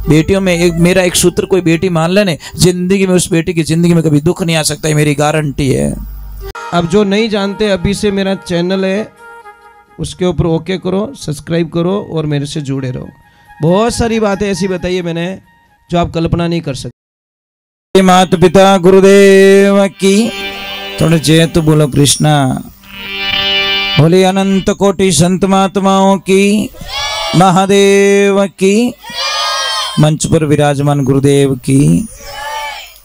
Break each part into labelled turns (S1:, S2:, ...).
S1: बेटियों में मेरा एक सूत्र कोई बेटी मान लेने, जिंदगी में उस बेटी की जिंदगी में कभी दुख नहीं आ सकता, मेरी गारंटी है।
S2: अब जो नहीं जानते, अभी से मेरा चैनल है उसके ऊपर ओके करो, सब्सक्राइब करो और मेरे से जुड़े रहो। बहुत सारी बातें ऐसी बताई है मैंने जो आप कल्पना नहीं कर सकते।
S1: माता पिता गुरुदेव की, थोड़े जय तो बोलो कृष्णा। बोले अनंत कोटि संत महात्माओं की, महादेव की, मंच पर विराजमान गुरुदेव की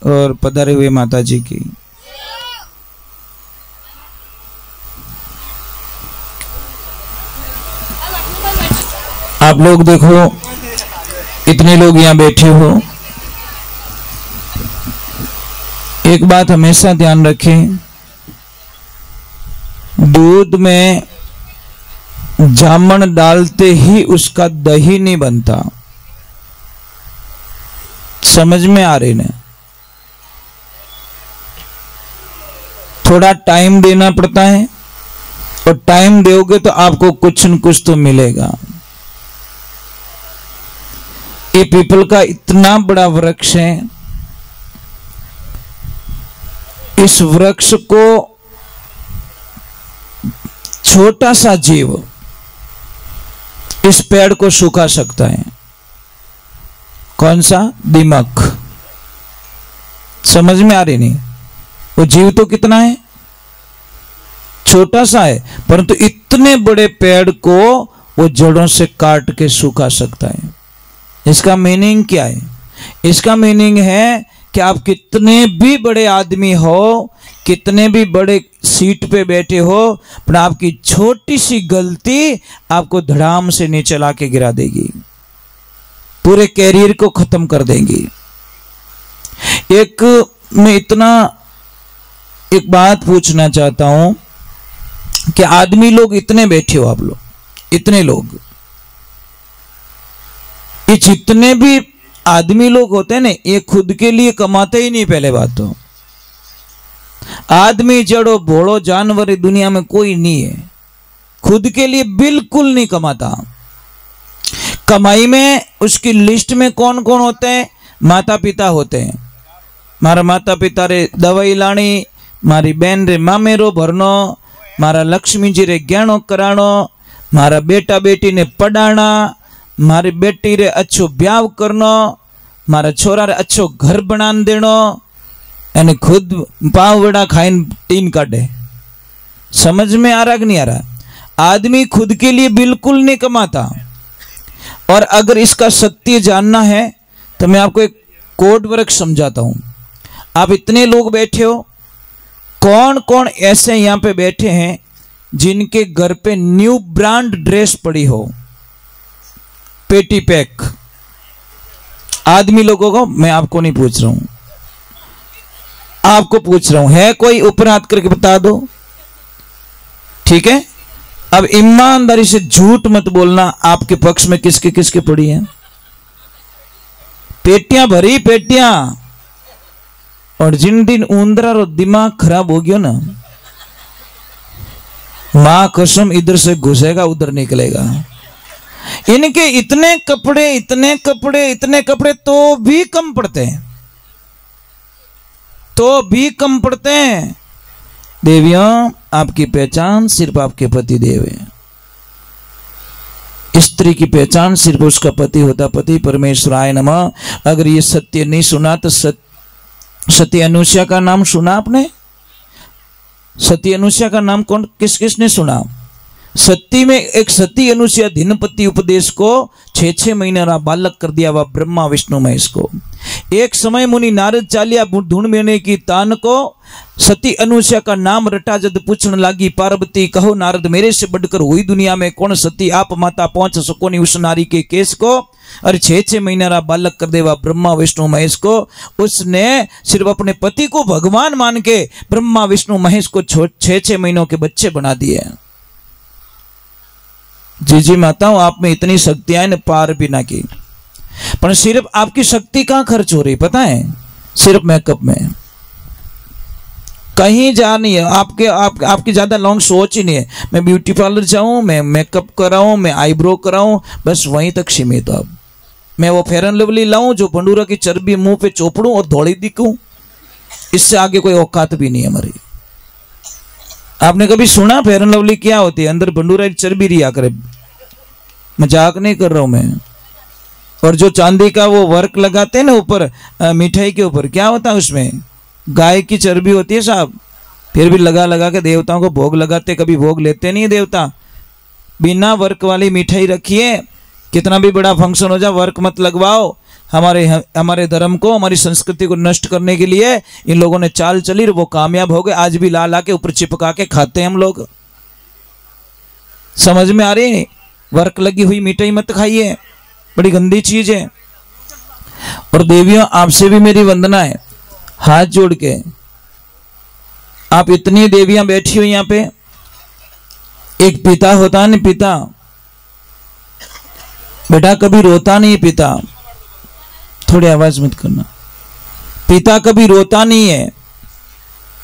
S1: और पधारे हुए माता जी की। आप लोग देखो, इतने लोग यहाँ बैठे हो, एक बात हमेशा ध्यान रखें, दूध में जामन डालते ही उसका दही नहीं बनता। समझ में आ रही ना? थोड़ा टाइम देना पड़ता है, और टाइम दोगे तो आपको कुछ न कुछ तो मिलेगा। ये पीपल का इतना बड़ा वृक्ष है, इस वृक्ष को छोटा सा जीव इस पेड़ को सूखा सकता है। कौन सा? दीमक। समझ में आ रही नहीं? वो जीव तो कितना है, छोटा सा है, परंतु इतने बड़े पेड़ को वो जड़ों से काट के सूखा सकता है। इसका मीनिंग क्या है? इसका मीनिंग है कि आप कितने भी बड़े आदमी हो, कितने भी बड़े सीट पे बैठे हो, पर आपकी छोटी सी गलती आपको धड़ाम से नीचे ला के गिरा देगी, पूरे कैरियर को खत्म कर देंगी। एक बात पूछना चाहता हूं कि आदमी लोग इतने बैठे हो, आप लोग इतने लोग, ये जितने भी आदमी लोग होते हैं ना, ये खुद के लिए कमाते ही नहीं। पहले बात तो आदमी जड़ो भोड़ो जानवर दुनिया में कोई नहीं है, खुद के लिए बिल्कुल नहीं कमाता। कमाई में उसकी लिस्ट में कौन कौन होते हैं? माता पिता होते हैं। मारा माता पिता रे दवाई लाणी, मारी बहन रे मामेरो भरनो, मारा लक्ष्मी जी रे गहणो कराणो, मारा बेटा बेटी ने पढ़ाना, मारी बेटी रे अच्छो ब्याह करनो, मारा छोरा रे अच्छो घर बना देनो, यानी खुद पाव वड़ा खाइन टीन काटे। समझ में आ रहा कि नहीं आ रहा? आदमी खुद के लिए बिल्कुल नहीं कमाता। और अगर इसका सत्य जानना है तो मैं आपको एक कोड वर्क समझाता हूं। आप इतने लोग बैठे हो, कौन कौन ऐसे यहां पे बैठे हैं जिनके घर पे न्यू ब्रांड ड्रेस पड़ी हो, पेटी पैक? आदमी लोगों को मैं आपको नहीं पूछ रहा हूं, आपको पूछ रहा हूं। है कोई? ऊपर हाथ करके बता दो। ठीक है, अब ईमानदारी से झूठ मत बोलना। आपके पक्ष में किसके किसके पड़ी है? पेटियां भरी, पेटियां। और जिन दिन ऊंदरा रो दिमाग खराब हो गया ना, मां कसम इधर से घुसेगा उधर निकलेगा। इनके इतने कपड़े, इतने कपड़े, इतने कपड़े, तो भी कम पड़ते हैं, तो भी कम पड़ते हैं। देवियों, आपकी पहचान सिर्फ आपके पति देव है। स्त्री की पहचान सिर्फ उसका पति होता। पति परमेश्वराय नमः। अगर ये सत्य नहीं सुना तो सती अनुसुईया का नाम सुना आपने? सती अनुसुईया का नाम कौन किस किसने सुना? सती में एक सती अनुसुईया धिनपति उपदेश को 6 महीने रहा बालक कर दिया वह ब्रह्मा विष्णु महेश को। एक समय मुनि नारद चालिया ढूंढ लेने की तान को सती अनुसुईया का नाम रटा जद पूछने लगी पार्वती, कहो नारद मेरे से बढ़कर हुई दुनिया में कौन सती, आप माता पहुंच सको नहीं उस नारी के केस को। और 6 महीने रहा बालक कर देवा ब्रह्मा विष्णु महेश को। उसने सिर्फ अपने पति को भगवान मान के ब्रह्मा विष्णु महेश को 6 महीनों के बच्चे बना दिए। जी माताओं, आप में इतनी शक्तियां ने पार भी ना की, पर सिर्फ आपकी शक्ति कहां खर्च हो रही पता है? सिर्फ मेकअप में। कहीं जा नहीं है आपकी ज्यादा लॉन्ग सोच ही नहीं है। मैं ब्यूटी पार्लर जाऊं, मैं मेकअप कराऊं, मैं आईब्रो कराऊं, बस वहीं तक सीमित हो आप। मैं वो फेयर एंड लवली लाऊं जो भंडूरा की चर्बी मुंह पे चोपड़ूं और धौड़ी दिखूं, इससे आगे कोई औकात भी नहीं है हमारी। आपने कभी सुना फेयर एंड लवली क्या होती है? अंदर भंडूरा की चर्बी रिया करे, मजाक नहीं कर रहा हूं मैं। और जो चांदी का वो वर्क लगाते हैं ना ऊपर मिठाई के ऊपर, क्या होता है उसमें? गाय की चर्बी होती है साहब। फिर भी लगा लगा के देवताओं को भोग लगाते, कभी भोग लेते नहीं देवता। बिना वर्क वाली मिठाई रखिए, कितना भी बड़ा फंक्शन हो जाए वर्क मत लगवाओ। हमारे धर्म को, हमारी संस्कृति को नष्ट करने के लिए इन लोगों ने चाल चली, वो कामयाब हो गए। आज भी ला ला के ऊपर चिपका के खाते हैं हम लोग। समझ में आ रही है? वर्क लगी हुई मिठाई मत खाइए, बड़ी गंदी चीज है। और देवियों, आपसे भी मेरी वंदना है, हाथ जोड़ के। आप इतनी देवियां बैठी हुई यहां पे, एक पिता होता है ना, पिता बेटा कभी रोता नहीं। पिता, थोड़ी आवाज मत करना। पिता कभी रोता नहीं है,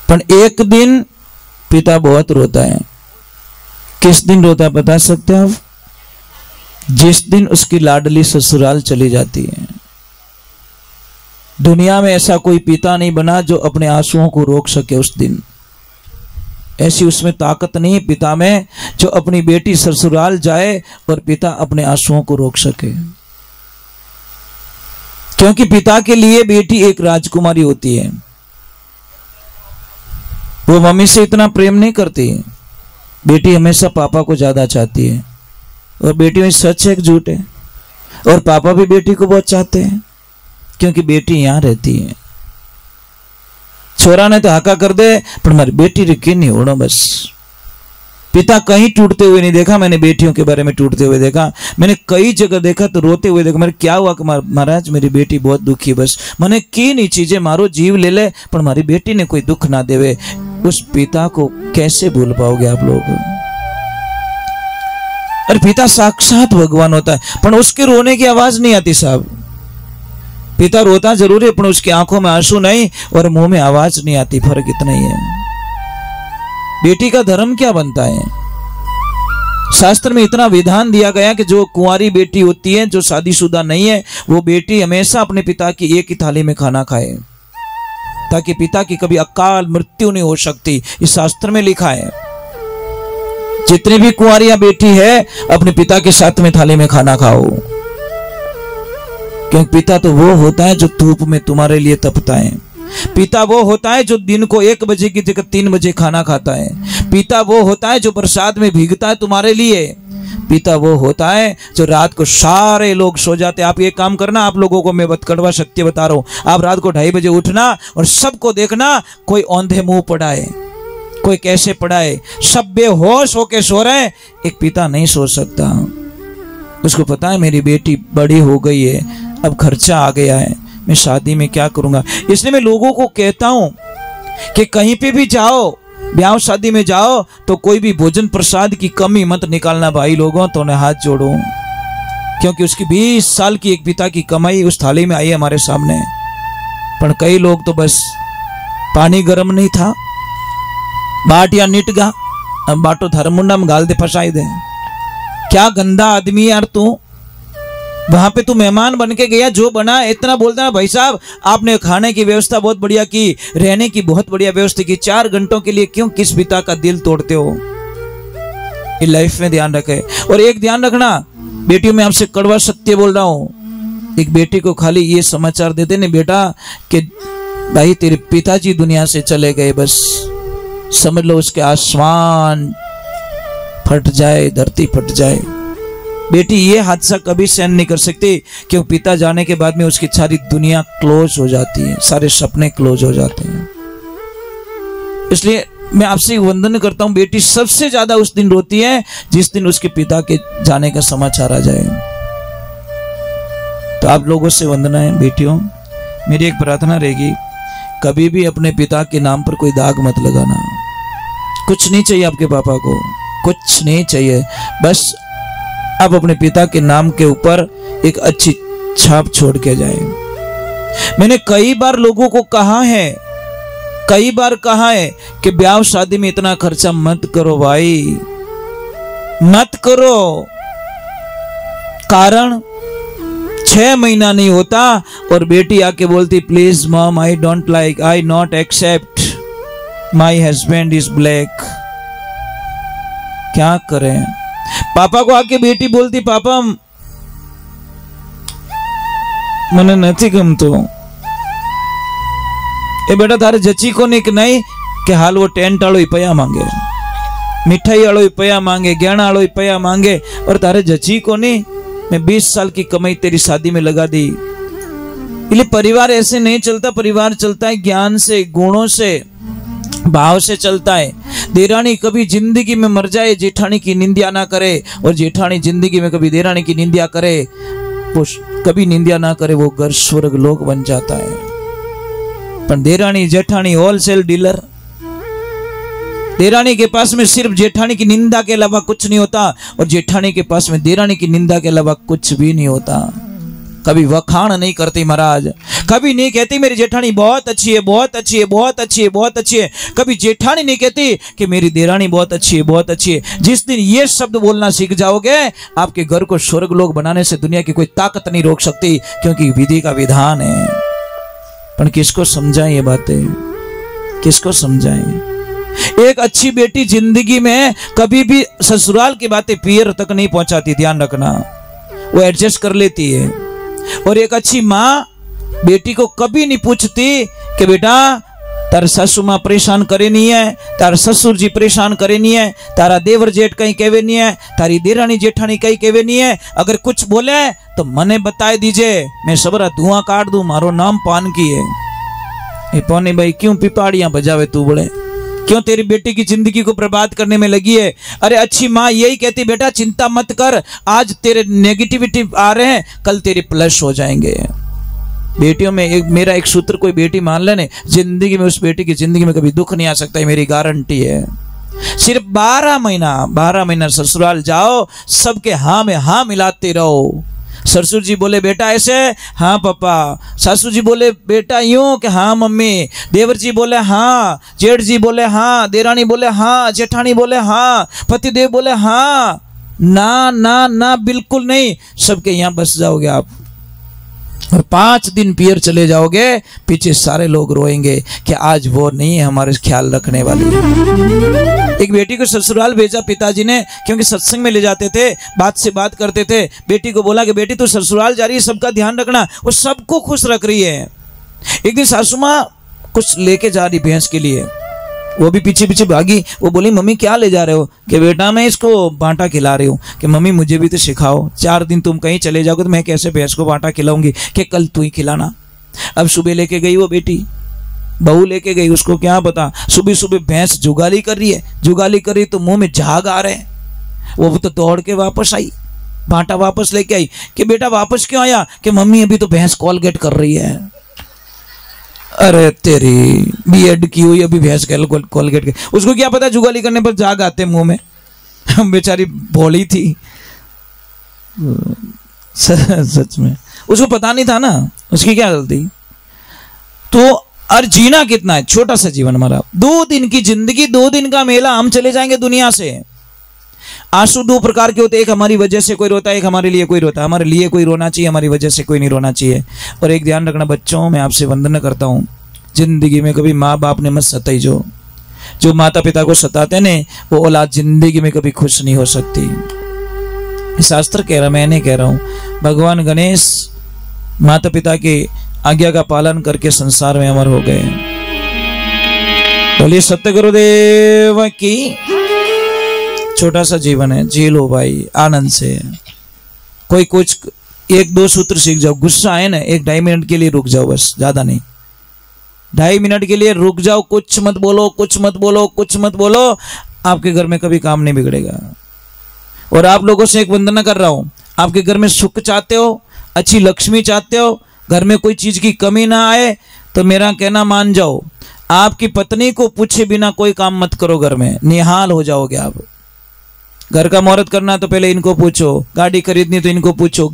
S1: पर एक दिन पिता बहुत रोता है। किस दिन रोता है बता सकते हैं आप? जिस दिन उसकी लाडली ससुराल चली जाती है। दुनिया में ऐसा कोई पिता नहीं बना जो अपने आंसुओं को रोक सके उस दिन। ऐसी उसमें ताकत नहीं है पिता में जो अपनी बेटी ससुराल जाए और पिता अपने आंसुओं को रोक सके। क्योंकि पिता के लिए बेटी एक राजकुमारी होती है। वो मम्मी से इतना प्रेम नहीं करती, बेटी हमेशा पापा को ज्यादा चाहती है। और बेटी में सच है कि झूठ है? और पापा भी बेटी को बहुत चाहते हैं, क्योंकि बेटी यहां रहती है। छोरा ने तो हाका कर दे, पर हमारी बेटी रिकी नहीं होना बस। पिता कहीं टूटते हुए नहीं देखा मैंने, बेटियों के बारे में टूटते हुए देखा मैंने, कई जगह देखा तो रोते हुए देखा। मेरे क्या हुआ कि महाराज मेरी बेटी बहुत दुखी, बस मैंने की नहीं चीजें, मारो जीव ले ले, पर हमारी बेटी ने कोई दुख ना देवे। उस पिता को कैसे भूल पाओगे आप लोग? अरे पिता साक्षात भगवान होता है, पर उसके रोने की आवाज नहीं आती साहब। पिता रोता जरूर है, पर उसकी आंखों में आंसू नहीं और मुंह में आवाज नहीं आती। फर्क इतना ही है। बेटी का धर्म क्या बनता है? शास्त्र में इतना विधान दिया गया कि जो कुंवारी बेटी होती है, जो शादीशुदा नहीं है, वो बेटी हमेशा अपने पिता की एक ही थाली में खाना खाए, ताकि पिता की कभी अकाल मृत्यु नहीं हो सकती। इस शास्त्र में लिखा है। जितनी भी कुंवारियां बेटी है, अपने पिता के साथ में थाली में खाना खाओ, क्योंकि पिता तो वो होता है जो धूप में तुम्हारे लिए तपता है। पिता वो होता है जो दिन को 1 बजे की जगह 3 बजे खाना खाता है। पिता वो होता है जो बरसात में भीगता है तुम्हारे लिए। पिता वो होता है जो रात को सारे लोग सो जाते हैं। आप ये काम करना, आप लोगों को मैं कड़वा सत्य बता रहा हूं, आप रात को 2:30 बजे उठना और सबको देखना, कोई औंधे मुंह पड़ा है, कोई कैसे पड़ा है, सब बेहोश होके सो रहे हैं। एक पिता नहीं सो सकता। उसको पता है मेरी बेटी बड़ी हो गई है, अब खर्चा आ गया है, मैं शादी में क्या करूंगा। इसलिए मैं लोगों को कहता हूं कि कहीं पे भी जाओ, ब्याह शादी में जाओ, तो कोई भी भोजन प्रसाद की कमी मत निकालना भाई लोगों, तो उन्हें हाथ जोड़ो। क्योंकि उसकी 20 साल की एक पिता की कमाई उस थाली में आई है हमारे सामने। पर कई लोग तो बस पानी गर्म नहीं था, बाट या निट गा, अब बाटो धर्मुंडा में गाल दे, फसाई दे। क्या गंदा आदमी यार तू। वहां पे तू मेहमान बन के गया, जो बना इतना बोलता ना, भाई साहब आपने खाने की व्यवस्था बहुत बढ़िया की, रहने की बहुत बढ़िया व्यवस्था की, 4 घंटों के लिए क्यों किस पिता का दिल तोड़ते हो? ये लाइफ में ध्यान रखे। और एक ध्यान रखना बेटियों, में आपसे कड़वा सत्य बोल रहा हूं। एक बेटी को खाली ये समाचार देते ना बेटा कि भाई तेरे पिताजी दुनिया से चले गए, बस समझ लो उसके आसमान फट जाए, धरती फट जाए। बेटी ये हादसा कभी सहन नहीं कर सकती, क्योंकि पिता जाने के बाद में उसकी सारी दुनिया क्लोज हो जाती है, सारे सपने क्लोज हो जाते हैं। इसलिए मैं आपसे वंदन करता हूं, बेटी सबसे ज्यादा उस दिन रोती है जिस दिन उसके पिता के जाने का समाचार आ जाए। तो आप लोगों से वंदना है बेटियों, मेरी एक प्रार्थना रहेगी, कभी भी अपने पिता के नाम पर कोई दाग मत लगाना। कुछ नहीं चाहिए आपके पापा को, कुछ नहीं चाहिए, बस आप अपने पिता के नाम के ऊपर एक अच्छी छाप छोड़ के जाए। मैंने कई बार लोगों को कहा है, कई बार कहा है कि ब्याह शादी में इतना खर्चा मत करो भाई, मत करो। कारण 6 महीना नहीं होता और बेटी आके बोलती please mom I don't like, I not accept, my husband is black. क्या करें? पापा को आके बेटी बोलती पापा मने नहीं गमतो। ए बेटा तारे जची को नहीं कि हाल वो टेंट आलो रुपया मांगे, मिठाई आलो रुपया मांगे, गहना आलो रुपया मांगे और तारे जची को नहीं। मैं 20 साल की कमाई तेरी शादी में लगा दी। इसलिए परिवार ऐसे नहीं चलता, परिवार चलता है ज्ञान से, गुणों से, भाव से चलता है। देरानी कभी जिंदगी में मर जाए जेठानी की निंदा ना करे, और जेठानी जिंदगी में कभी देरानी की निंदा करे, वो कभी निंदा ना करे, वो घर स्वर्ग लोक बन जाता है। पर देरानी जेठानी होलसेल डीलर, देरानी के पास में सिर्फ जेठानी की निंदा के अलावा कुछ नहीं होता, और जेठानी के पास में देरानी की निंदा के अलावा कुछ भी नहीं होता। कभी वखाण नहीं करती महाराज, कभी नहीं कहती मेरी जेठानी बहुत अच्छी है, बहुत अच्छी है, बहुत अच्छी है, बहुत अच्छी है। कभी जेठानी नहीं कहती कि मेरी देरानी बहुत अच्छी है, बहुत अच्छी है। जिस दिन ये शब्द बोलना सीख जाओगे, आपके घर को स्वर्ग लोक बनाने से दुनिया की कोई ताकत नहीं रोक सकती, क्योंकि विधि का विधान है। पर किसको समझाएं ये बातें, किसको समझाएं? एक अच्छी बेटी जिंदगी में कभी भी ससुराल की बातें पियर तक नहीं पहुंचाती, ध्यान रखना, वो एडजस्ट कर लेती है। और एक अच्छी माँ बेटी को कभी नहीं पूछती कि बेटा तार सासू माँ परेशान करे नहीं है, तार ससुर जी परेशान करे नहीं है, तारा देवर जेठ कहीं कहवे नहीं है, तारी देरानी जेठानी कहीं कहवे नहीं है। अगर कुछ बोले तो मने बताए दीजिए, मैं सबरा धुआं काट दूं, मारो नाम पान की है। ये पौनी भाई क्यों पिपाड़ियां बजावे तू बोले, क्यों तेरी बेटी की जिंदगी को बर्बाद करने में लगी है? अरे अच्छी माँ यही कहती बेटा चिंता मत कर, आज तेरे नेगेटिविटी आ रहे हैं, कल तेरे प्लस हो जाएंगे। बेटियों में मेरा एक सूत्र कोई बेटी मान लेने, जिंदगी में उस बेटी की जिंदगी में कभी दुख नहीं आ सकता है, मेरी गारंटी है। सिर्फ 12 महीना ससुराल जाओ, सबके हाँ में हाँ मिलाते रहो। ससुर जी बोले बेटा ऐसे, हाँ पापा। सासू जी बोले बेटा यूं, कि हाँ मम्मी। देवर जी बोले हाँ, जेठ जी बोले हाँ, देरानी बोले हाँ, जेठानी बोले हाँ, पतिदेव बोले हाँ। ना ना ना, बिल्कुल नहीं। सबके यहाँ बस जाओगे आप और 5 दिन पियर चले जाओगे, पीछे सारे लोग रोएंगे कि आज वो नहीं है हमारे ख्याल रखने वाली। एक बेटी को ससुराल भेजा पिताजी ने, क्योंकि सत्संग में ले जाते थे, बात से बात करते थे। बेटी को बोला कि बेटी तू ससुराल जा रही है, सबका ध्यान रखना। वो सबको खुश रख रही है। एक दिन सासू माँ कुछ लेके जा रही भैंस के लिए, वो भी पीछे पीछे भागी। वो बोली मम्मी क्या ले जा रहे हो? कि बेटा मैं इसको बांटा खिला रही हूँ। कि मम्मी मुझे भी तो सिखाओ, 4 दिन तुम कहीं चले जाओगे तो मैं कैसे भैंस को बांटा खिलाऊंगी? कि कल तू ही खिलाना। अब सुबह लेके गई वो बेटी, बहू लेके गई, उसको क्या पता सुबह सुबह भैंस जुगाली कर रही है, जुगाली कर रही तो मुंह में झाग आ रहे हैं। वो तो दौड़ के वापस आई, बांटा वापस लेके आई। कि बेटा वापस क्यों आया? कि मम्मी अभी तो भैंस कॉलगेट कर रही है। अरे तेरी बीएड की हुई अभी भैंस कॉलगेट के, उसको क्या पता जुगाली करने पर झाग आते मुंह में। बेचारी भोली थी सच में, उसको पता नहीं था ना, उसकी क्या गलती। तो और जीना कितना है, छोटा सा जीवन हमारा, 2 दिन की जिंदगी, 2 दिन का मेला, हम चले जाएंगे दुनिया से। आंसू 2 प्रकार के होते हैं, एक हमारी वजह से कोई रोता है, एक हमारे लिए कोई रोता है। हमारे लिए कोई रोना चाहिए, हमारी वजह से कोई नहीं रोना चाहिए। और एक ध्यान रखना बच्चों, मैं आपसे वंदना करता हूँ, जिंदगी में कभी माँ बाप ने मत सताई। जो माता पिता को सताते ने, वो औलाद जिंदगी में कभी खुश नहीं हो सकती। शास्त्र कह रहा, मैं नहीं कह रहा हूँ। भगवान गणेश माता पिता के आज्ञा का पालन करके संसार में अमर हो गए। बोलिए सत्य गुरुदेव की। छोटा सा जीवन है, जी लो भाई आनंद से। कोई कुछ 1-2 सूत्र सीख जाओ। गुस्सा आए ना, 1-2.5 मिनट के लिए रुक जाओ, बस, ज्यादा नहीं। 2.5 मिनट के लिए रुक जाओ, कुछ मत बोलो, कुछ मत बोलो, कुछ मत बोलो। आपके घर में कभी काम नहीं बिगड़ेगा। और आप लोगों से एक वंदना कर रहा हूं, आपके घर में सुख चाहते हो, अच्छी लक्ष्मी चाहते हो, घर में कोई चीज की कमी ना आए, तो मेरा कहना मान जाओ, आपकी पत्नी को पूछे बिना कोई काम मत करो। घर में निहाल हो जाओगे आप। घर का मुहूर्त करना तो पहले इनको पूछो, गाड़ी खरीदनी तो इनको पूछो,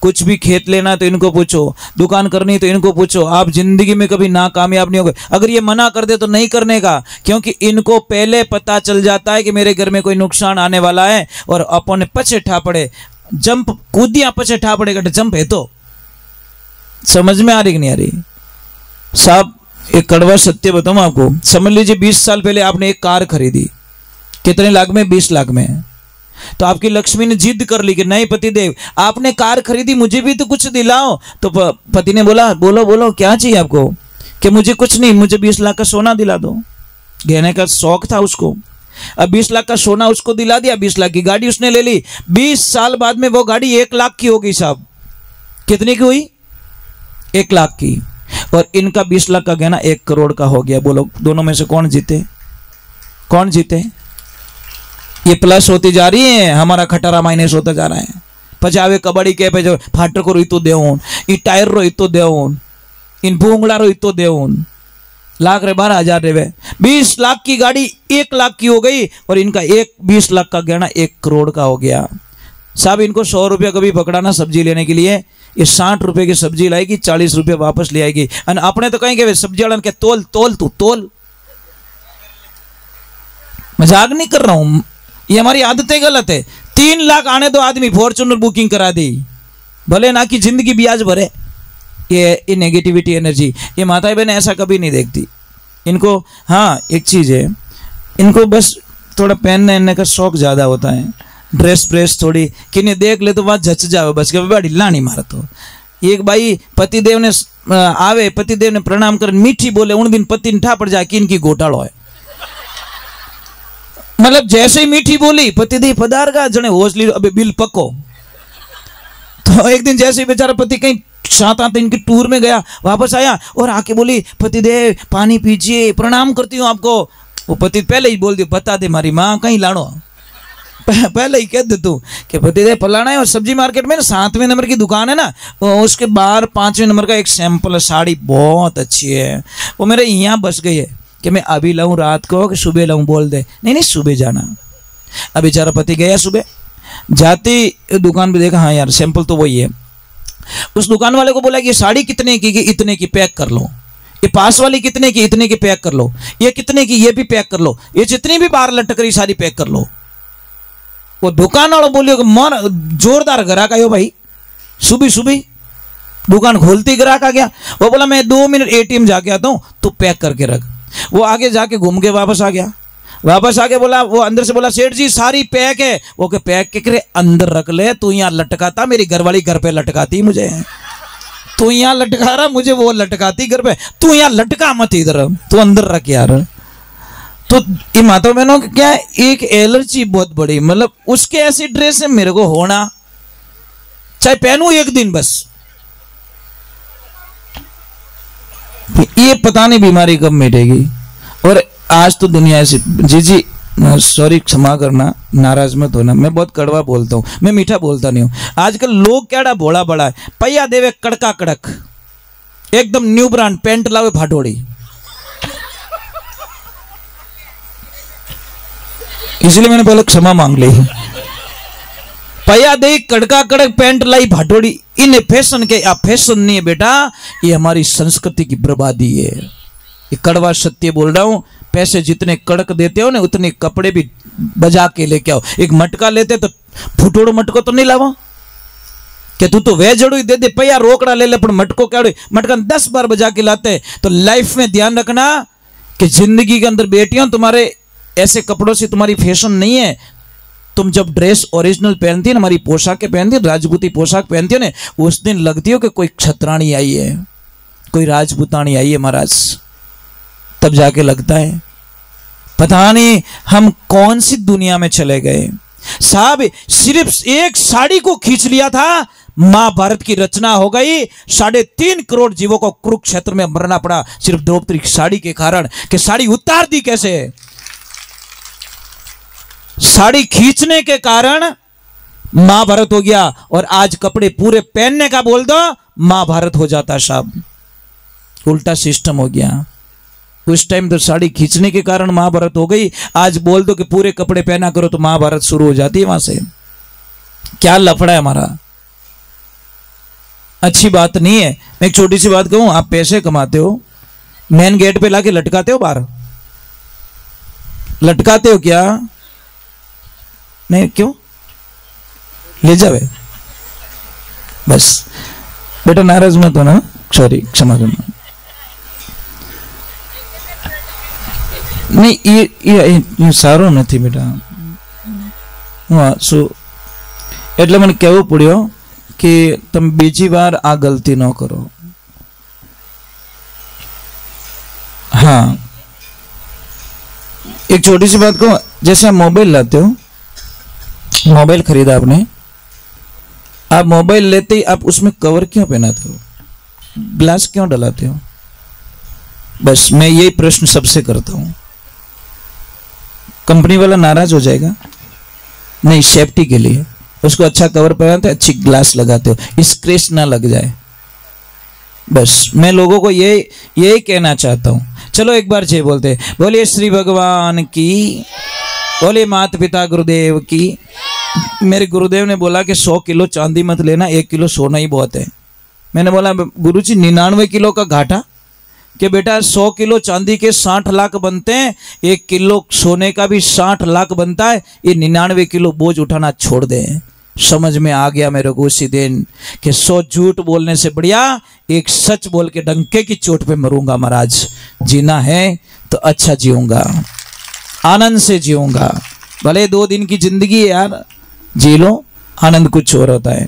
S1: कुछ भी खेत लेना तो इनको पूछो, दुकान करनी तो इनको पूछो। आप जिंदगी में कभी नाकामयाब नहीं होगे। अगर ये मना कर दे तो नहीं करने का, क्योंकि इनको पहले पता चल जाता है कि मेरे घर में कोई नुकसान आने वाला है, और अपन पछे ठा पड़े, जंप कूदिया पछे ठा पड़ेगा, जंप है तो समझ में आ रही कि नहीं आ रही? साहब एक कड़वा सत्य बताऊं आपको, समझ लीजिए 20 साल पहले आपने एक कार खरीदी, कितने लाख में? 20 लाख में। तो आपकी लक्ष्मी ने जिद कर ली कि नहीं पतिदेव, आपने कार खरीदी, मुझे भी तो कुछ दिलाओ। तो पति ने बोला बोलो बोलो क्या चाहिए आपको? कि मुझे कुछ नहीं, मुझे 20 लाख का सोना दिला दो। गहने का शौक था उसको। अब 20 लाख का सोना उसको दिला दिया, 20 लाख की गाड़ी उसने ले ली। 20 साल बाद में वो गाड़ी 1 लाख की हो गई साहब। कितने की हुई? 1 लाख की। और इनका 20 लाख का गहना 1 करोड़ का हो गया। बोलो दोनों में से कौन जीते? कौन जीते? ये प्लस होती जा रही है, हमारा खटारा माइनस होता जा रहा है। पचावे कबड्डी के पे फाटक रो इतो देऊन, ई टायर रो इतो देऊन, इन भूंगड़ा रो इतो देऊन, लाख रे 12,000 रे। 20 लाख की गाड़ी 1 लाख की हो गई और इनका 20 लाख का गहना 1 करोड़ का हो गया। साहब इनको 100 रुपया कभी पकड़ाना सब्जी लेने के लिए, ये 60 रुपए की सब्जी लाएगी, 40 रुपये वापस ले आएगी। और अपने तो कहेंगे सब्जी वाला के तोल तोल तू तोल। मजाक नहीं कर रहा हूं, ये हमारी आदतें गलत है। 3 लाख आने दो, आदमी फॉर्च्यूनर बुकिंग करा दी, भले ना कि जिंदगी ब्याज भरे। ये नेगेटिविटी एनर्जी, ये माताएं बहनें ऐसा कभी नहीं देखती इनको। हाँ एक चीज है, इनको बस थोड़ा पहनने का शौक ज्यादा होता है, ड्रेस प्रेस थोड़ी किन्हें देख ले तो वहां जच जावे बस के ढिल्ला नहीं मारा। तो एक भाई पतिदेव ने आवे, पतिदेव ने प्रणाम कर मीठी बोले, उन दिन पति ठा पड़ जाए कि इनकी घोटालो है। मतलब जैसे ही मीठी बोली पतिदेव पधार का जने होश ली, अबे बिल पको। तो एक दिन जैसे ही बेचारा पति कहीं 7-8 दिन की टूर में गया, वापस आया और आके बोली पतिदेव पानी पीजिए, प्रणाम करती हूँ आपको। वो पति पहले ही बोल दिया, बता दे मारी माँ कहीं लानो, पहले ही कह दे तू कि पतिदेव फलाना है। और सब्जी मार्केट में 7वें नंबर की दुकान है ना, उसके बाहर 5वें नंबर का एक सैंपल साड़ी बहुत अच्छी है, वो मेरे यहाँ बस गई है कि मैं अभी लाऊं रात को कि सुबह लाऊं? बोल दे नहीं नहीं सुबह जाना। अब बेचारा पति गया सुबह, जाती दुकान पे देखा हाँ यार सैंपल तो वही है। उस दुकान वाले को बोला कि ये साड़ी कितने की? इतने की, पैक कर लो। ये पास वाली कितने की? इतने की, पैक कर लो। ये कितने की? ये भी पैक कर लो। ये जितनी भी बाहर लटक रही सारी पैक कर लो। वो दुकान वाला बोलियो मन जोरदार ग्राहक आयो भाई, सुबह सुबह दुकान खोलती ग्राहक आ गया। वो बोला मैं 2 मिनट ATM जाके आता हूं, तू पैक करके रख। वो आगे जाके घूम के वापस आ गया। वापस आके बोला, वो अंदर से बोला सेठ जी सारी पैक है। वो के पैक के करे अंदर रख ले, तू यहाँ लटकाता, मेरी घरवाली घर पे लटकाती मुझे, तू यहाँ लटका रहा मुझे वो लटकाती घर पे, तू यहाँ लटका मत, इधर तू अंदर रख यार। तो ये माता बहनों क्या है, एक एलर्जी बहुत बड़ी, मतलब उसके ऐसी ड्रेस है मेरे को होना, चाहे पहनूं एक दिन बस, ये पता नहीं बीमारी कब मिटेगी। और आज तो दुनिया ऐसी, जी सॉरी क्षमा करना, नाराज मत होना, मैं बहुत कड़वा बोलता हूँ, मैं मीठा बोलता नहीं हूँ। आजकल लोग क्या भोला बड़ा है, पैया देवे कड़का कड़क, एकदम न्यू ब्रांड पेंट लावे फाटोड़ी, इसलिए मैंने पहले क्षमा मांग ली। पैया दे कड़का कड़क पेंट लाई फाटोड़ी, इन फैशन के, आप फैशन नहीं है बेटा, ये हमारी संस्कृति की बर्बादी है। ये कड़वा सत्य बोल रहा हूं, पैसे जितने कड़क देते हो ना उतने कपड़े भी बजा के लेके आओ। एक मटका लेते तो फुटोड़ो मटको तो नहीं लावा, कि तू तो वे जड़ू दे दे, पैया रोकड़ा ले ले, पर मटको क्या मटका 10 बार बजा के लाते। तो लाइफ में ध्यान रखना कि जिंदगी के अंदर बेटियों तुम्हारे ऐसे कपड़ों से तुम्हारी फैशन नहीं है। तुम जब ड्रेस ओरिजिनल पहनती है, हमारी पोशाकें पहनती है, राजपूती पोशाक पहनती हो ना, उस दिन लगती हो कि कोई छत्राणी आई है, कोई राजपूतानी आई है महाराज, तब जाके लगता है पता नहीं हम कौन सी दुनिया में चले गए। साहब सिर्फ एक साड़ी को खींच लिया था, महाभारत की रचना हो गई। 3.5 करोड़ जीवों को कुरुक्षेत्र में मरना पड़ा सिर्फ द्रौपदी की साड़ी के कारण, कि साड़ी उतार दी कैसे। साड़ी खींचने के कारण महाभारत हो गया, और आज कपड़े पूरे पहनने का बोल दो महाभारत हो जाता। साहब उल्टा सिस्टम हो गया। उस टाइम तो साड़ी खींचने के कारण महाभारत हो गई, आज बोल दो कि पूरे कपड़े पहना करो तो महाभारत शुरू हो जाती है। वहां से क्या लफड़ा है हमारा, अच्छी बात नहीं है। मैं एक छोटी सी बात कहूं, आप पैसे कमाते हो, मेन गेट पे लाके लटकाते हो, बाहर लटकाते हो क्या? नहीं, क्यों ले जावे बस। बेटा नाराज मत होना, सॉरी, क्षमा करना। नहीं, ये सारो नहीं बेटा। हाँ, એટલે મને કહેવું પડ્યો कि तुम बीजी बार आ गलती न करो। हाँ, एक छोटी सी बात को, जैसे आप मोबाइल लाते हो, मोबाइल खरीदा आपने, आप मोबाइल लेते ही आप उसमें कवर क्यों पहनाते हो, ग्लास क्यों डलाते हो? बस मैं यही प्रश्न सबसे करता हूं। कंपनी वाला नाराज हो जाएगा? नहीं, सेफ्टी के लिए उसको अच्छा कवर पहनाते, अच्छी ग्लास लगाते हो, स्क्रैच ना लग जाए। बस मैं लोगों को यही कहना चाहता हूं। चलो एक बार जय बोलते, बोलिए श्री भगवान की, बोलिए माता पिता गुरुदेव की। मेरे गुरुदेव ने बोला कि 100 किलो चांदी मत लेना, 1 किलो सोना ही बहुत है। मैंने बोला गुरुजी 99 किलो का घाटा? कि बेटा 100 किलो चांदी के 60 लाख बनते हैं, 1 किलो सोने का भी 60 लाख बनता है, ये 99 किलो बोझ उठाना छोड़ दे। समझ में आ गया मेरे को उसी दिन कि 100 झूठ बोलने से बढ़िया एक सच बोल के डंके की चोट पे मरूंगा। महाराज, जीना है तो अच्छा जीऊंगा, आनंद से जीऊंगा। भले 2 दिन की जिंदगी है यार, जी लो, आनंद कुछ और होता है।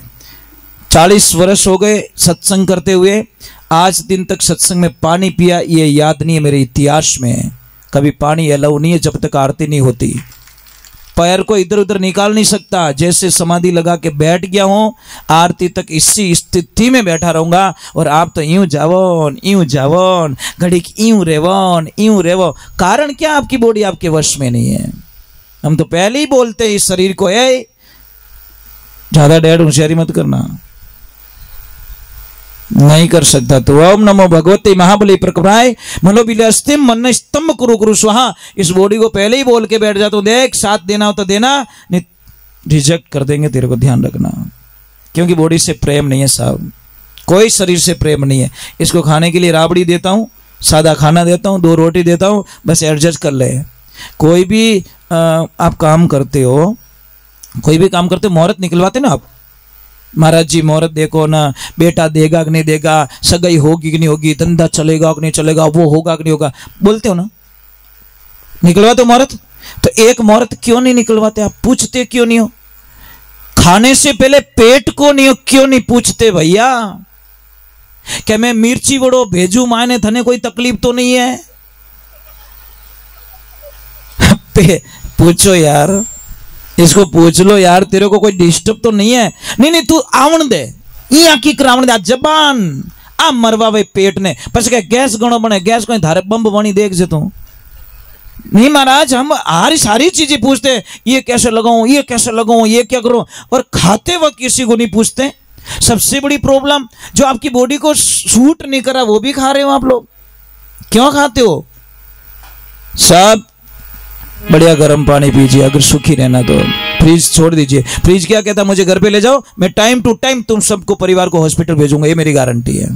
S1: 40 वर्ष हो गए सत्संग करते हुए, आज दिन तक सत्संग में पानी पिया ये याद नहीं है मेरे इतिहास में। कभी पानी अलाउ नहीं है जब तक आरती नहीं होती। पैर को इधर उधर निकाल नहीं सकता, जैसे समाधि लगा के बैठ गया हूं, आरती तक इसी स्थिति में बैठा रहूंगा। और आप तो यूं जावन घड़ी यूं रेवो। कारण क्या? आपकी बॉडी आपके वश में नहीं है। हम तो पहले ही बोलते हैं इस शरीर को, ज्यादा डैड होशियारी मत करना, नहीं कर सकता तो ओम नमो भगवते महाबली प्रकटाय मनोबिलस्तिम मन स्तंभ कुरु कुरु स्वाहा। इस बॉडी को पहले ही बोल के बैठ जाता हूं, देख साथ देना हो तो देना, नहीं रिजेक्ट कर देंगे, तेरे को ध्यान रखना। क्योंकि बॉडी से प्रेम नहीं है साहब, कोई शरीर से प्रेम नहीं है। इसको खाने के लिए राबड़ी देता हूं, सादा खाना देता हूं, 2 रोटी देता हूं, बस एडजस्ट कर ले। कोई भी आप काम करते हो, कोई भी काम करते हो, मुहूर्त निकलवाते ना आप, महाराज जी मुहूर्त देखो ना, बेटा देगा कि नहीं देगा, सगाई होगी कि नहीं होगी, धंधा चलेगा कि नहीं चलेगा, वो होगा कि नहीं होगा, बोलते हो ना, निकलवाते हो मुहूर्त। तो एक मुहूर्त क्यों नहीं निकलवाते आप? पूछते क्यों नहीं हो? खाने से पहले पेट को नहीं क्यों नहीं पूछते भैया? क्या मैं मिर्ची वड़ो भेजू मायने थने कोई तकलीफ तो नहीं है? पूछो यार, इसको पूछ लो यार, तेरे को कोई डिस्टर्ब तो नहीं है? नहीं तू आवण दे, यहाँ की करावण दे, जबान आ मरवा भाई पेट ने, पछ क्या गैस गणो बने, गैस कोई धारे बम बनी देख जे तू। नहीं महाराज, हम सारी चीजें पूछते हैं, ये कैसे लगाऊं, ये कैसे लगाऊं, ये क्या करूं, और खाते वक्त किसी को नहीं पूछते। सबसे बड़ी प्रॉब्लम, जो आपकी बॉडी को सूट नहीं करा वो भी खा रहे हो आप लोग। क्यों खाते हो? सब बढ़िया गर्म पानी पीजिए, अगर सुखी रहना तो फ्रिज छोड़ दीजिए। फ्रिज क्या कहता, मुझे घर पे ले जाओ, मैं टाइम टू टाइम तुम सबको परिवार को हॉस्पिटल भेजूंगा, ये मेरी गारंटी है।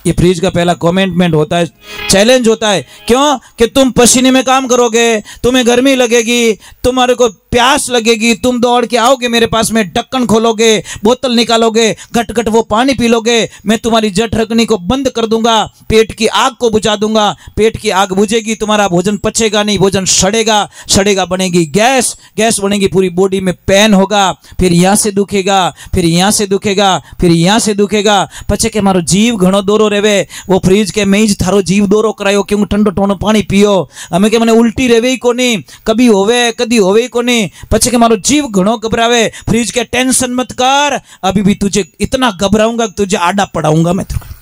S1: ये फ्रिज का पहला कमेंटमेंट होता है, चैलेंज होता है। क्यों? कि तुम पसीने में काम करोगे, तुम्हें गर्मी लगेगी, तुम्हारे को प्यास लगेगी, तुम दौड़ के आओगे मेरे पास में, ढक्कन खोलोगे, बोतल निकालोगे, घट घट वो पानी पी लोगे, मैं तुम्हारी जठ रखनी को बंद कर दूंगा, पेट की आग को बुझा दूंगा। पेट की आग बुझेगी, तुम्हारा भोजन पचेगा नहीं, भोजन सड़ेगा, बनेगी गैस बनेगी, पूरी बॉडी में पेन होगा, फिर यहाँ से दुखेगा, फिर यहाँ से दुखेगा, फिर यहाँ से दुखेगा। पचे के मारो जीव घणो दोरो रेवे, वो फ्रिज के में ज थारो जीव दोरो करायो, क्यों ठंडो ठंडो पानी पियो। हमें के मैंने उल्टी रेवे ही कोनी, कभी होवे कदी होवे ही कोनी, पचे के मारो जीव घणो घबरावे। फ्रिज के टेंशन मत कर, अभी भी तुझे इतना घबराऊंगा कि तुझे आडा पड़ाऊंगा मैं तेरे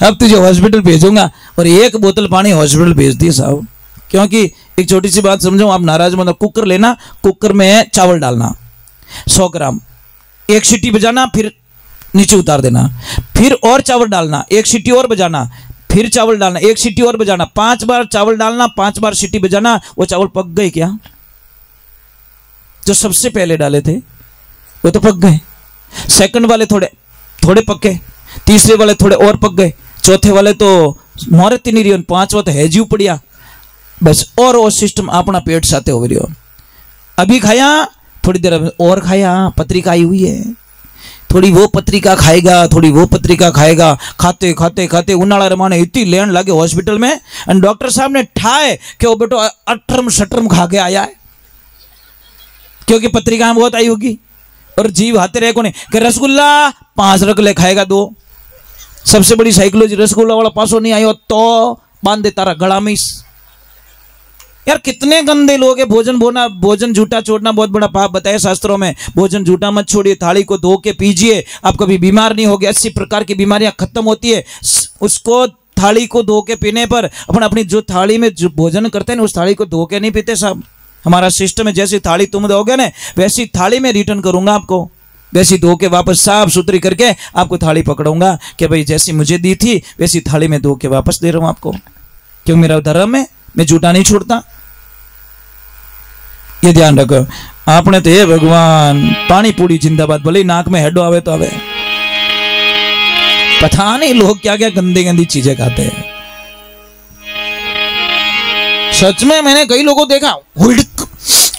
S1: अब तुझे हॉस्पिटल भेजूंगा, और 1 बोतल पानी हॉस्पिटल भेज दिए साहब। क्योंकि एक छोटी सी बात समझो, आप नाराज मतलब, कुकर लेना, कुकर में चावल डालना 100 ग्राम, 1 सीटी बजाना, फिर नीचे उतार देना, फिर और चावल डालना, 1 सीटी और बजाना, फिर चावल डालना, 1 सीटी और बजाना, 5 बार चावल डालना, 5 बार सीटी बजाना। वो चावल पक गए क्या? जो सबसे पहले डाले थे वो तो पक गए, सेकंड वाले थोड़े पके, तीसरे वाले थोड़े और पक गए, चौथे वाले तो मुहूर्त ही नहीं रही, 5वां तो हैज्यू पड़िया बस। और वो सिस्टम अपना पेट साथे हो रही हो। अभी खाया, थोड़ी देर और खाया, पत्रिका आई हुई है, थोड़ी वो पत्रिका खाएगा, थोड़ी वो पत्रिका खाएगा, खाते खाते खाते उन्हाड़ा रमाने इतनी लेन लगे हॉस्पिटल में, और डॉक्टर साहब ने ठाए कि वो बेटो अठरम शटरम खा के आया है, क्योंकि पत्रिका में बहुत आई होगी। और जीव हाथे रहे कोने कि रसगुल्ला 5 रगले खाएगा 2। सबसे बड़ी साइकोलॉजी, रसगुल्ला वाला पासो नहीं आयो तो बांध दे तारा गला में। यार कितने गंदे लोग हैं। भोजन झूठा छोड़ना बहुत बड़ा पाप बताया शास्त्रों में। भोजन झूठा मत छोड़िए, थाली को धो के पीजिए, आप कभी बीमार नहीं होगे। 80 प्रकार की बीमारियां खत्म होती है उसको थाली को धो के पीने पर। अपनी जो थाली में जो भोजन करते हैं उस थाली को धो के नहीं पीते साहब। हमारा सिस्टम है, जैसी थाली तुम दोगे ना वैसी थाली में रिटर्न करूंगा आपको, वैसी धो के वापस साफ सुथरी करके आपको थाली पकड़ूंगा कि भाई जैसी मुझे दी थी वैसी थाली में धो के वापस दे रहा हूं आपको, क्यों मेरा धर्म है, मैं झूठा नहीं छोड़ता। ये ध्यान रखो। आपने तो ये भगवान पानी पूरी जिंदाबाद, भले नाक में हेडो आवे तो आवे। पता नहीं लोग क्या क्या गंदी गंदी चीजें खाते हैं। सच में मैंने कई लोगों को देखा,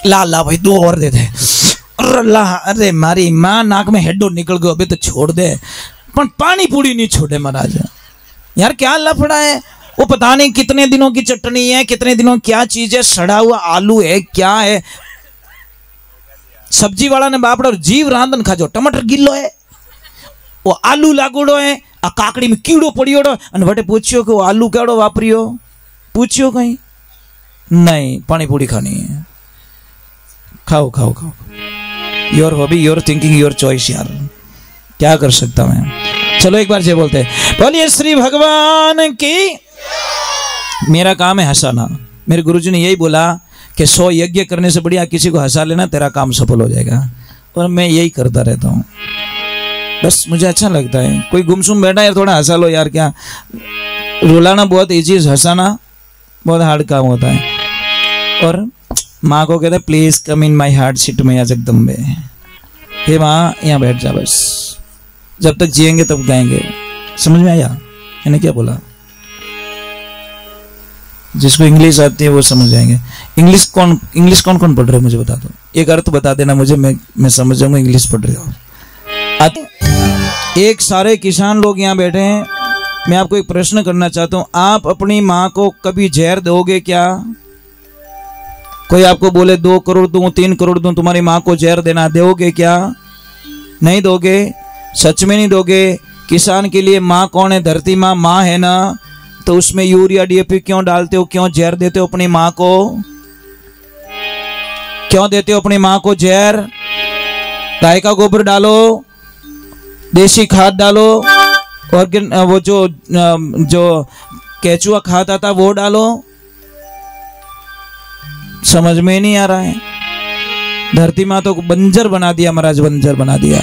S1: ला ला भाई 2 और दे दे, अरे मारी माँ नाक में हेडो निकल गयो, अभी तो छोड़ दे, पर पानी पूरी नहीं छोड़े महाराज। यार क्या लफड़ा है, वो पता नहीं कितने दिनों की चटनी है, कितने दिनों क्या चीज है, सड़ा हुआ आलू है, क्या है। सब्जी वाला ने बापड़ा जीव रांधन खाजो, टमाटर गिल्लो है, वो आलू लागोड़ो है, आ काकड़ी में कीड़ो पड़ियोड़ो, अने वटे पूछियो कि वो आलू केड़ो वापरियो, पूछियो कहीं नहीं, पानी पूरी खानी है। खाओ खाओ खाओ, your hobby, your thinking, your choice. यार क्या कर सकता मैं। चलो एक बार जे बोलते हैं, बोलिए श्री भगवान की। मेरा काम है हंसाना। मेरे गुरुजी ने यही बोला कि 100 यज्ञ करने से बढ़िया किसी को हंसा लेना, तेरा काम सफल हो जाएगा। और मैं यही करता रहता हूँ, बस मुझे अच्छा लगता है। कोई गुमसुम बैठा है थोड़ा हंसा लो यार, क्या रुलाना बहुत ईजी, हंसाना बहुत हार्ड काम होता है। और माँ को कहते please come in my heart, seat में या जगदम्बे, हे माँ यहाँ बैठ जा, बस जब तक जिएंगे तब गाएंगे। समझ में आया मैंने क्या बोला? जिसको इंग्लिश आती है वो समझ जाएंगे। इंग्लिश कौन कौन पढ़ रहे हो मुझे बता दो, एक अर्थ बता देना मुझे, मैं समझ जाऊंगा इंग्लिश पढ़ रहे हो। एक सारे किसान लोग यहाँ बैठे हैं, मैं आपको एक प्रश्न करना चाहता हूँ, आप अपनी माँ को कभी जहर दोगे क्या? कोई आपको बोले 2 करोड़ दूं, 3 करोड़ दूं, तुम्हारी माँ को जहर देना, दोगे क्या? नहीं दोगे, सच में नहीं दोगे। किसान के लिए माँ कौन है? धरती माँ, माँ है ना, तो उसमें यूरिया डीएपी क्यों डालते हो, क्यों जहर देते हो अपनी माँ को? क्यों देते हो अपनी माँ को जहर? गाय का गोबर डालो, देसी खाद डालो, और वो जो केचुआ खाद आता वो डालो। समझ में नहीं आ रहा है। धरती माँ तो बंजर बना दिया महाराज, बंजर बना दिया।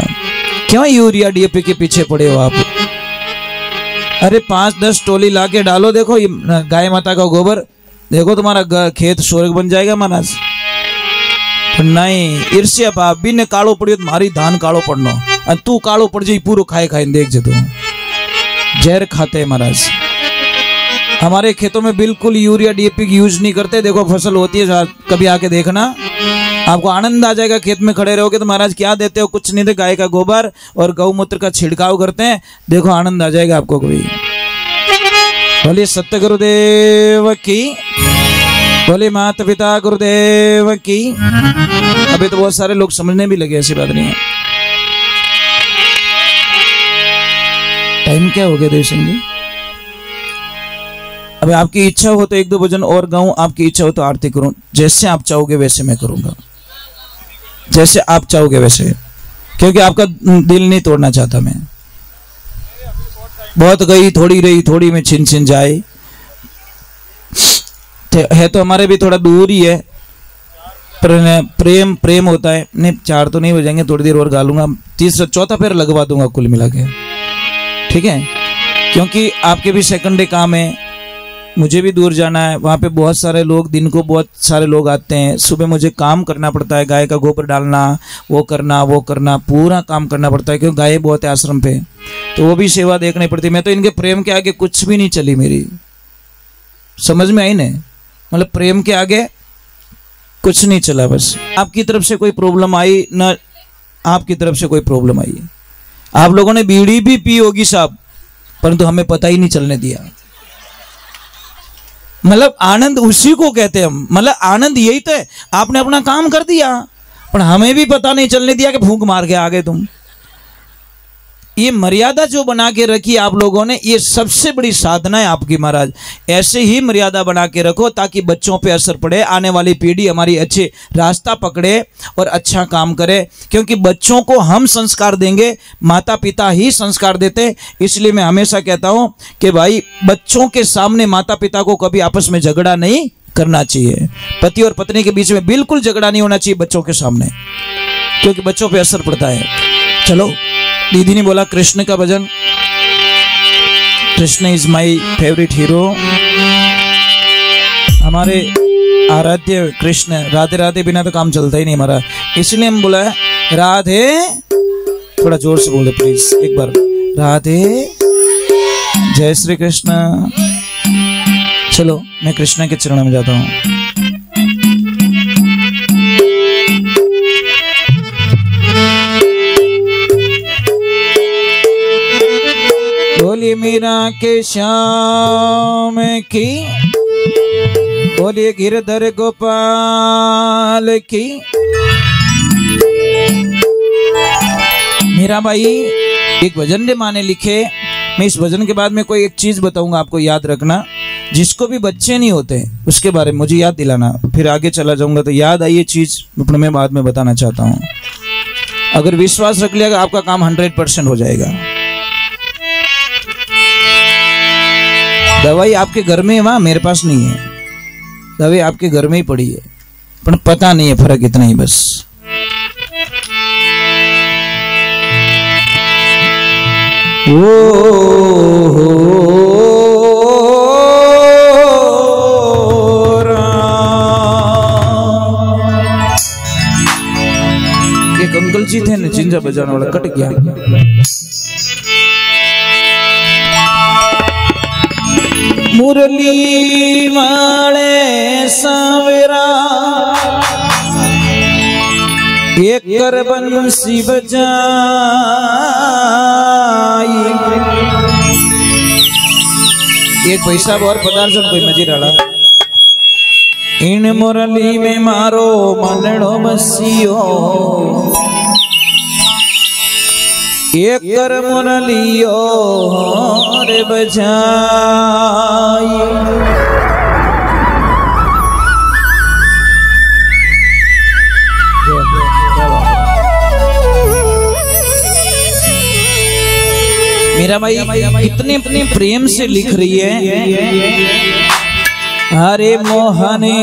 S1: क्यों यूरिया डीएपी के पीछे पड़े हो आप? अरे 5-10 टोली लाके डालो, देखो गाय माता का गोबर, देखो तुम्हारा खेत स्वर्ग बन जाएगा महाराज। नहीं, ईर्ष्या पाप भी ने कालो पड़ियो तो मारी धान कालो पड़नो, और तू कालो पड़ जाई पूरो खाए देख जे तू। जहर खाते महाराज। हमारे खेतों में बिल्कुल यूरिया डीएपी की यूज नहीं करते। देखो फसल होती है, कभी आके देखना, आपको आनंद आ जाएगा। खेत में खड़े रहोगे तो महाराज क्या देते हो? कुछ नहीं दे, गाय का गोबर और गौमूत्र का छिड़काव करते हैं, देखो आनंद आ जाएगा आपको। कभी बोलिए सत्य गुरुदेव की, बोलिए माता पिता गुरुदेव की। अभी तो बहुत सारे लोग समझने भी लगे, ऐसी बात नहीं है। टाइम क्या हो गया देव सिंह जी? अभी आपकी इच्छा हो तो 1-2 भजन और गाऊं, आपकी इच्छा हो तो आरती करूं। जैसे आप चाहोगे वैसे मैं करूंगा, जैसे आप चाहोगे वैसे, क्योंकि आपका दिल नहीं तोड़ना चाहता मैं। बहुत गई थोड़ी रही, थोड़ी में छिन जाए है तो हमारे भी थोड़ा दूर ही है, प्रेम होता है। नहीं 4 तो नहीं हो जाएंगे, थोड़ी देर और गा लूंगा, 3-4 पैर लगवा दूंगा कुल मिला के, ठीक है? क्योंकि आपके भी सेकंड डे काम है, मुझे भी दूर जाना है। वहाँ पे बहुत सारे लोग, दिन को बहुत सारे लोग आते हैं। सुबह मुझे काम करना पड़ता है, गाय का गोबर डालना, वो करना, पूरा काम करना पड़ता है, क्योंकि गाय बहुत है आश्रम पे, तो वो भी सेवा देखनी पड़ती है। मैं तो इनके प्रेम के आगे कुछ भी नहीं चली मेरी, समझ में आई ना? मतलब प्रेम के आगे कुछ नहीं चला। बस आपकी तरफ से कोई प्रॉब्लम आई ना, आपकी तरफ से कोई प्रॉब्लम आई, आप लोगों ने बीड़ी भी पी होगी साहब, परंतु हमें पता ही नहीं चलने दिया। मतलब आनंद उसी को कहते हैं हम, मतलब आनंद यही तो है, आपने अपना काम कर दिया पर हमें भी पता नहीं चलने दिया कि फूंक मार के आ गए तुम। ये मर्यादा जो बना के रखी आप लोगों ने, ये सबसे बड़ी साधना है आपकी महाराज। ऐसे ही मर्यादा बना के रखो ताकि बच्चों पे असर पड़े, आने वाली पीढ़ी हमारी अच्छे रास्ता पकड़े और अच्छा काम करे। क्योंकि बच्चों को हम संस्कार देंगे, माता पिता ही संस्कार देते हैं। इसलिए मैं हमेशा कहता हूं कि भाई बच्चों के सामने माता पिता को कभी आपस में झगड़ा नहीं करना चाहिए। पति और पत्नी के बीच में बिल्कुल झगड़ा नहीं होना चाहिए बच्चों के सामने, क्योंकि बच्चों पे असर पड़ता है। चलो, दीदी ने बोला कृष्ण का भजन, Krishna is my favourite hero, हमारे आराध्य कृष्ण। राधे राधे बिना तो काम चलता ही नहीं हमारा, इसलिए हम बोला है राधे, थोड़ा जोर से बोले प्लीज एक बार, राधे जय श्री कृष्ण। चलो मैं कृष्ण के चरणों में जाता हूँ। बोलिए मीरा के श्याम की, बोलिए गिरधर गोपाल की। मीरा भाई एक भजन ने माने लिखे। मैं इस भजन के बाद में कोई एक चीज बताऊंगा, आपको याद रखना। जिसको भी बच्चे नहीं होते उसके बारे में मुझे याद दिलाना, फिर आगे चला जाऊंगा तो याद आई ये चीज अपने मैं बाद में बताना चाहता हूं। अगर विश्वास रख लिया आपका काम 100% हो जाएगा। दवाई आपके घर में है, वहां मेरे पास नहीं है। दवाई आपके घर में ही पड़ी है, पर पता नहीं है, फर्क इतना ही बस। एक अंकल जी थे ना चिंजा बजाने वाला, कट गया। मुरली वाले सावरा एक कर बंसी बजाई, एक पैसा और पदार्थ कोई मजी डाला। इन मुरली में मारो मनड़ो बसियो, एक कर मुरलियो रे बजाई। मेरा भाई इतने अपने प्रेम से लिख रही है, हरे मोहने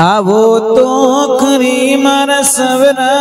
S1: आवो तो खरी मर सवरा।